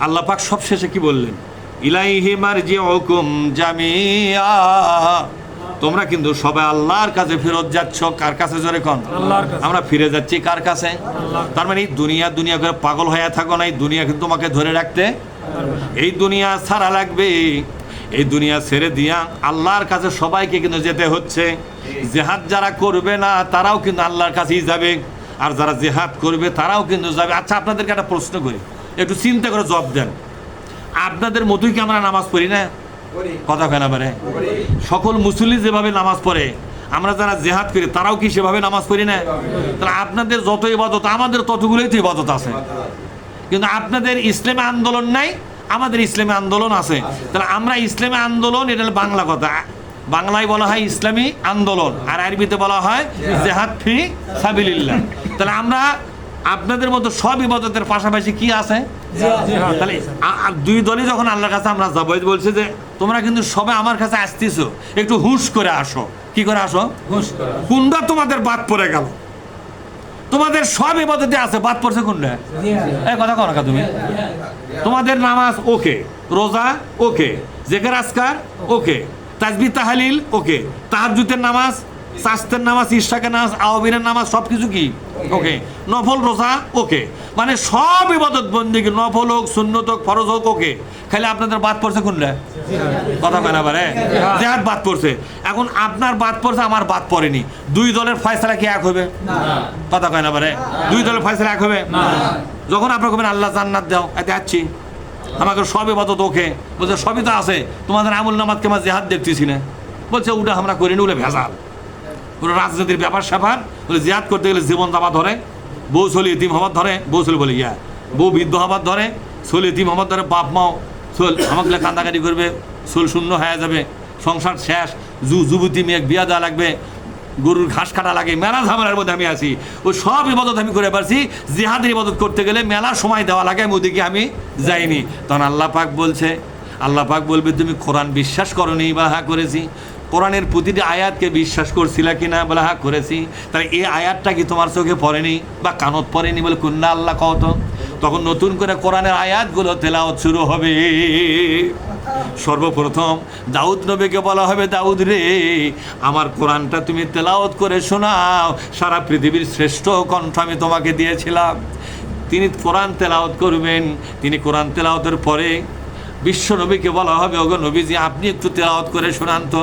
আল্লাহ পাক সব শেষে কি বললেন? ইলাইহি মারজিউকুম জামিআ, তোমরা কিন্তু সবাই আল্লাহর কাছে ফেরত যাচ্ছ। কার কাছে? জোরে কোন? আল্লাহর কাছে। আমরা ফিরে যাচ্ছি কার কাছে? তার মানে এই দুনিয়া দুনিয়া করে পাগল হয়ে থাকো না, এই দুনিয়া কিন্তু তোমাকে ধরে রাখতে, এই দুনিয়া ছাড়া লাগবে। এই দুনিয়া ছেড়ে দিয়া আল্লাহর কাছে সবাইকে কিন্তু যেতে হচ্ছে। জিহাদ যারা করবে না তারাও কিন্তু আল্লাহর কাছেই যাবে, আর যারা জিহাদ করবে তারাও কিন্তু যাবে। আচ্ছা, আপনাদেরকে একটা প্রশ্ন করি, একটু চিন্তা করে জবাব দেন। আপনাদের মতোই কি আমরা নামাজ পড়ি না? কথা কেন পারে? সকল মুসল্লি যেভাবে নামাজ পড়ে, আমরা যারা জিহাদ করি তারাও কি সেভাবে নামাজ পড়ি না? তাহলে আপনাদের যত ইবাদত আমাদের ততগুলোই তো ইবাদত আছে, কিন্তু আপনাদের ইসলামী আন্দোলন নাই, আমাদের ইসলামী আন্দোলন আছে। তাহলে আমরা ইসলামী আন্দোলন, এটা হলো বাংলা কথা, বাংলায় বলা হয় ইসলামী আন্দোলন, আর আরবিতে বলা হয় জিহাদ ফি সাবিলিল্লাহ। তাহলে আমরা আপনাদের মতো সব ইবাদতের পাশাপাশি কি আছে? তাহলে দুই দলই যখন আল্লাহর কাছে আমরা যাবো, বলছে যে তোমরা কিন্তু সবাই আমার কাছে আসতেছো, একটু হুঁশ করে আসো। কি করে আসো? কোনটা তোমাদের বাদ পড়ে গেল? তোমাদের সব ইবাদতে আছে, বাদ পড়ছে কোনটা? এই কথা কও না তুমি। তোমাদের নামাজ ওকে, রোজা ওকে, জিকির আজকার ওকে, তাসবিহ তাহলিল ওকে, তাহাজ্জুদের নামাজ, চাস্তের নামাজ, ইশরাকের নামাজ, আওয়াবিনের নামাজ সবকিছু কি ওকে, নফল রোজা ওকে, মানে সব ইবাদত বন্দেগী নফল হোক, সুন্নত হোক, ফরজ হোক ওকে। খালি আপনাদের বাদ পড়ছে কোনটা? কথা কেন পারে? জিহাদ বাদ পড়ছে। এখন আপনার বাদ পড়ছে, আমার বাদ পড়েনি, দুই দলের ফয়সালা কি এক হবে? কথা কেন পারে? দুই দলের ফয়সালা এক হবে? যখন আপনার কবেন আল্লাহ জান্নাত দাও, এতে যাচ্ছি, আমাকে সব ইবাদত ওকে, বলছে সবই তো আছে, তোমাদের আমল নামাজকে আমার জিহাদ দেখতেছি না, বলছে ওটা আমরা করিনি, ওটা ভেজাল, ওরা রাজনীতির ব্যাপার স্যাপার, বলে জিহাদ করতে গেলে জীবন দাবা ধরে, বউ চলি ইতিম হবার ধরে, বউ চলি বলে ইয়া বউ বৃদ্ধ হবার ধরে, চলি ইতিম হবার ধরে, বাপ মাও চল আমাকে কান্দাকাটি করবে, চল শূন্য হয়ে যাবে, সংসার শেষ, যুবতী মেয়ে বিয়া দেওয়া লাগবে, গরুর ঘাস কাটা লাগে, মেলা ঝামেলার মধ্যে আমি আছি। ওই সব ইবাদত আমি করে পারছি, জিহাদের ইবাদত করতে গেলে মেলা সময় দেওয়া লাগে, আমি ওদিকে আমি যাইনি। তখন আল্লাহ পাক বলছে, আল্লাহ পাক বলবে তুমি কোরআন বিশ্বাস করনি? বা হ্যাঁ করেছি। কোরআনের প্রতিটি আয়াতকে বিশ্বাস করছিলা কিনা? বলে হ্যাঁ করেছি। তাহলে এই আয়াতটা কি তোমার চোখে পড়েনি বা কানত পড়েনি? বলে কোনটা আল্লাহ কত? তখন নতুন করে কোরআনের আয়াতগুলো তেলাওয়াত শুরু হবে। সর্বপ্রথম দাউদ নবীকে বলা হবে, দাউদ রে আমার কোরআনটা তুমি তেলাওয়াত করে শোনাও, সারা পৃথিবীর শ্রেষ্ঠ কণ্ঠ আমি তোমাকে দিয়েছিলাম। তিনি কোরআন তেলাওয়াত করবেন। তিনি কোরআন তেলাওয়াতের পরে বিশ্ব নবীকে বলা হবে, ওগো নবীজি আপনি একটু তেলাওয়াত করে শোনান তো।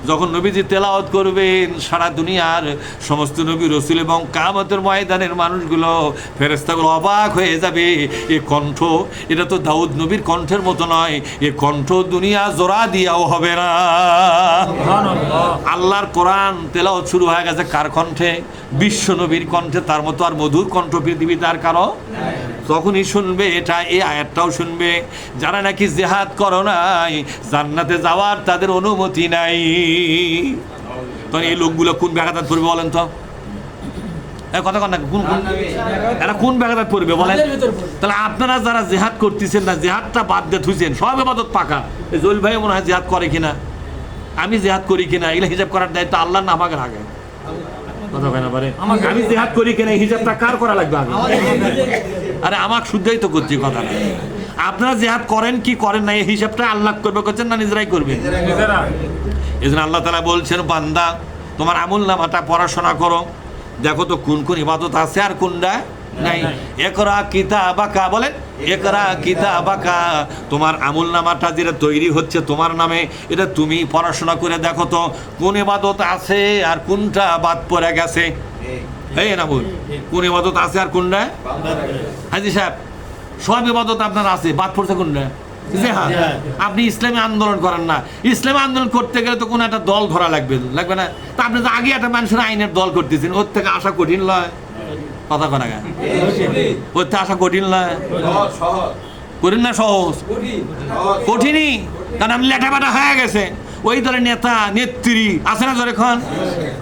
যখন নবীজি তেলাওয়াত করবেন, সারা দুনিয়ার সমস্ত নবী রসুল এবং কিয়ামতের ময়দানের মানুষগুলো, ফেরেশতাগুলো অবাক হয়ে যাবে, এ কণ্ঠ, এটা তো দাউদ নবীর কণ্ঠের মতো নয়, এ কণ্ঠ দুনিয়া জোড়া দিয়াও হবে না। আল্লাহর কোরআন তেলাওয়াত শুরু হয়ে গেছে কার কণ্ঠে? বিশ্ব নবীর কণ্ঠে। তার মতো আর মধুর কণ্ঠ পৃথিবীতে আর কারো। তখনই শুনবে এটা, এই আয়াতটাও শুনবে, যারা নাকি জিহাদ করো নাই জান্নাতে যাওয়ার তাদের অনুমতি নাই। তখন এই লোকগুলো কোন ব্যাঘাত পড়বে বলেন তো? কথা কন না, কোন এরা কোন ব্যাঘাত পড়বে বলেন? তাহলে আপনারা যারা জিহাদ করতেছেন না, জিহাদটা বাদ দিয়ে থুইছেন, সব ইবাদত পাকা। জলিল ভাই মনে হয় জিহাদ করে কিনা, আমি জিহাদ করি কিনা, এগুলো হিসাব করার দায়িত্ব আল্লাহর না আমাকে আগে। কথা কেন পারে? আমি জিহাদ করি কিনা হিসাবটা কার করা লাগবে আগে? আরে আমাকে শুদ্ধই তো করছি কথা না। আপনারা জিহাদ করেন কি করেন না, এই হিসাবটা আল্লাহ করবে করছেন না নিজেরাই করবেন? এই জন্য আল্লাহ তাআলা বলছেন, বান্দা তোমার আমল নামাটা পড়াশোনা করো, দেখো তো কোন কোন ইবাদত আছে আর কোনটা নাই। ইকরা কিতাবাকা, বলেন ইকরা কিতাবাকা, তোমার আমল নামাটা যেটা তৈরি হচ্ছে তোমার নামে, এটা তুমি পড়াশোনা করে দেখো তো কোন ইবাদত আছে আর কোনটা বাদ পড়ে গেছে। এই না বল, কোন ইবাদত আছে আর কোনটা? হাজী সাহেব সব ইবাদত আপনার আছে, বাদ পড়ছে কোনটা? হ্যাঁ, আপনি ইসলামী আন্দোলন করেন না, ইসলামী আন্দোলন করতে গেলে তো কোনো একটা দল ধরা লাগবে না? তা আপনি তো আগে একটা মানুষের আইনের দল করতেছেন, ওর থেকে আসা কঠিন নয়। কথা কনা গা, ওর থেকে আসা কঠিন নয়, কঠিন না সহজ? কঠিনই, কারণ আপনি লেটাপাটা হয়ে গেছে। ওই দলের নেতা নেত্রী আছে না জোরে খান,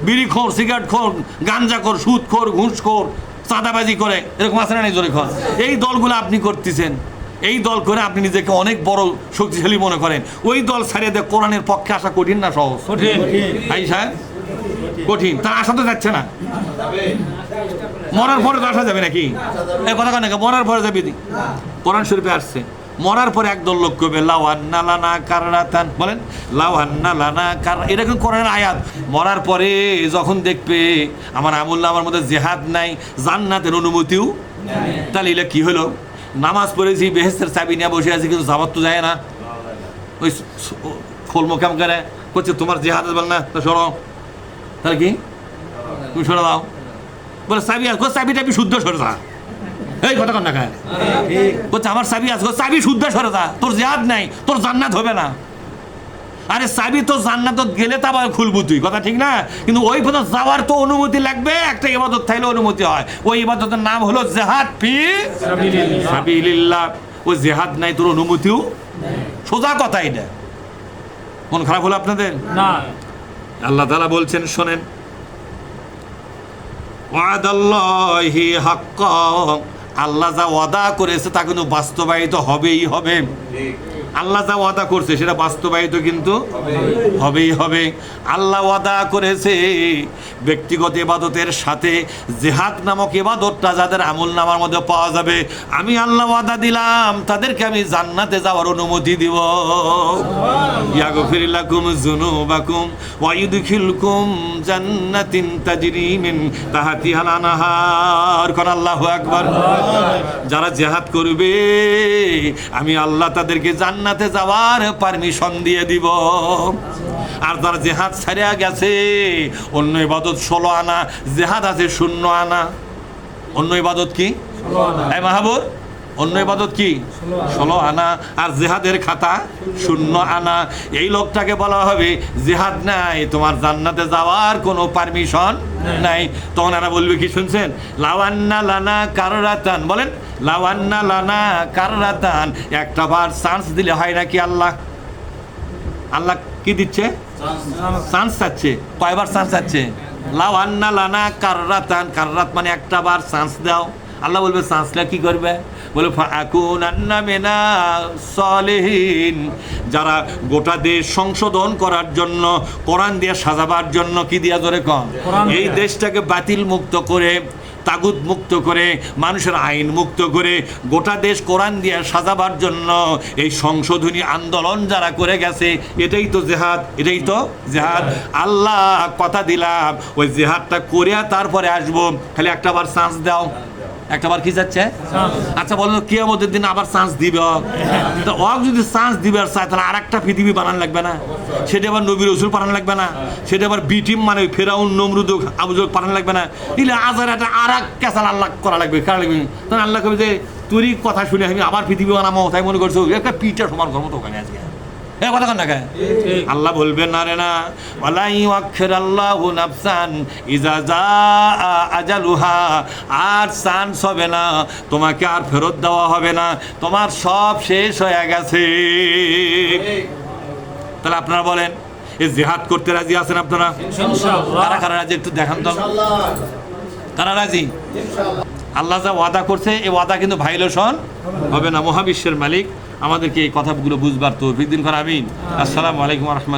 বিড়ি খোর, সিগারেট খোর, গাঞ্জা খোর, সুদ খোর, ঘুষ খোর, চাঁদাবাজি করে, এরকম আছে না জোরে খান? এই দলগুলো আপনি করতেছেন, এই দল করে আপনি নিজেকে অনেক বড় শক্তিশালী মনে করেন। ওই দল ছাড়িয়ে দেয় কোরআনের পক্ষে আসা কঠিন না সহজ? কঠিন। ভাই সাহেব কঠিন, তার আসা তো যাচ্ছে না। মরার পরে তো আসা যাবে নাকি? এই কথা কেন, মরার পরে যাবে? কোরআন শরীফে আসছে মরার পরে একদল লোক করবে লাওয়ান্না লানা কাররাতান, বলেন লাওয়ান্না লানা কার, এটা কিন্তু কোরআনের আয়াত। মরার পরে যখন দেখবে আমার আমুল্লাহর মধ্যে জিহাদ নাই, জান্নাতের অনুমতিও, তাহলে এটা কি হলো? নামাজ পড়েছি, বেহেস্তের চাবি নিয়ে বসে আছি, কিন্তু জামাত তো যায় না। ওই খোলমো কাম করে করছে তোমার জিহাদ বল না, তো সরো, তাহলে কি তুমি সরে দাও, বলে চাবি আসবো, চাবি টাবি শুদ্ধ সরে যা, এই কথা কন না খায় বলছে আমার চাবি আসবো, চাবি শুদ্ধ সরে যা, তোর জিহাদ নাই, তোর জান্নাত হবে না। আরে চাবি তো জান্নাত গেলে তো আবার খুলবো তুই, কথা ঠিক না? কিন্তু ওই পর্যন্ত যাওয়ার তো অনুমতি লাগবে, একটা ইবাদত থাকলে অনুমতি হয়। ওই ইবাদতের নাম হলো জিহাদ ফি সাবিলিল্লাহ। ওই জিহাদ নাই, তোর অনুমতিও, সোজা কথা এটা। মন খারাপ হলো আপনাদের? না। আল্লাহ তাআলা বলছেন শোনেন, ওয়াদাল্লাহি হাক্কা, আল্লাহ যা ওয়াদা করেছে তা কিন্তু বাস্তবায়িত হবেই হবে। আল্লাহ যা ওয়াদা করছে সেটা বাস্তবায়িত কিন্তু হবেই হবে। আল্লাহ ওয়াদা করেছে ব্যক্তিগত ইবাদতের সাথে জিহাদ নামক ইবাদতটা যাদের আমল নামার মধ্যে পাওয়া যাবে, আমি আল্লাহ ওয়াদা দিলাম তাদেরকে আমি জান্নাতে যাওয়ার অনুমতি দিব। ইয়াগফির লাকুম যুনুবাকুম ওয়া ইউদখিলকুম জান্নাতিন তাজরি মিন তাহতিহাল আনহার। কোন আল্লাহু আকবার। যারা জিহাদ করবে আমি আল্লাহ তাদেরকে জান্নাতে যাওয়ার পারমিশন দিয়ে দিব। আর যারা জিহাদ ছাড়িয়া গেছে, অন্য ইবাদত 16 আনা, জিহাদ আছে 0 আনা। অন্য ইবাদত কি? এই মাহবুব, অন্য ইবাদত কি? 16 আনা। আর জিহাদের খাতা 0 আনা। এই লোকটাকে বলা হবে জিহাদ নাই, তোমার জান্নাতে যাওয়ার কোনো পারমিশন নাই। তখন এরা বলবে কি শুনছেন? লাওয়ান্না লানা কাররাতান, বলেন লাওয়ান্না লানা কাররাতান। একটা বার চান্স দিলে হয় নাকি? আল্লাহ আল্লাহ কি দিচ্ছে? চান্স চাচ্ছে। কয়বার চান্স চাচ্ছে? লাওয়ান্না লানা কাররাতান। কাররাত মানে একটা বার চান্স দাও। আল্লাহ বলবে চান্সটা কি করবে? বলে ফাকুনান্না মিনাস সালিহিন। যারা গোটা দেশ সংশোধন করার জন্য, কোরআন দিয়ে সাজাবার জন্য, কি দিয়া ধরে কম, এই দেশটাকে বাতিল মুক্ত করে, তাগুত মুক্ত করে, মানুষের আইন মুক্ত করে, গোটা দেশ কোরআন দিয়ে সাজাবার জন্য এই সংশোধনী আন্দোলন যারা করে গেছে, এটাই তো জিহাদ, এটাই তো জিহাদ। আল্লাহ কথা দিলাম ওই জিহাদটা করিয়া তারপরে আসবো, খালি একটাবার চান্স দাও। একটাবার কি যাচ্ছে? আচ্ছা বলো, কিয়ামতের দিন আবার চান্স দিবে? তো ও যদি চান্স দিবে আর চায়, তাহলে আর একটা পৃথিবী বানান লাগবে না? সেটা আবার নবী রাসূল বানান লাগবে না? সেটা আবার বি টিম মানে ফেরাউন, নমরুদ, আবু জহল বানান লাগবে না? দিলে আজার একটা আর এক কেসাল আল্লাহ করা লাগবে, কারা লাগবে? তখন আল্লাহ কবে যে তোরই কথা শুনে আমি আবার পৃথিবী বানাবো, তাই মনে করছো একটা পিঠা সমান করবো তো ওখানে আজকে। কথা কন না কে? আল্লাহ বলবেন না রে না, ওয়ালা ইউআখিরাল্লাহু নাফসান ইযা জাআ আজালুহা। আর চান্স হবে না, তোমাকে আর ফেরত দেওয়া হবে না, তোমার সব শেষ হয়ে গেছে। তাহলে আপনারা বলেন, এই জিহাদ করতে রাজি আছেন আপনারা? ইনশাআল্লাহ। কারা কারা রাজি একটু দেখান তো, কারা রাজি? আল্লাহ যা ওয়াদা করছে এই ওয়াদা কিন্তু ভাইলেশন হবে না। মহাবিশ্বের মালিক আমাদেরকে এই কথাগুলো বুঝবার তৌফিক দিন। আমিন। আসসালামু আলাইকুম ওয়া রাহমাতুল্লাহ।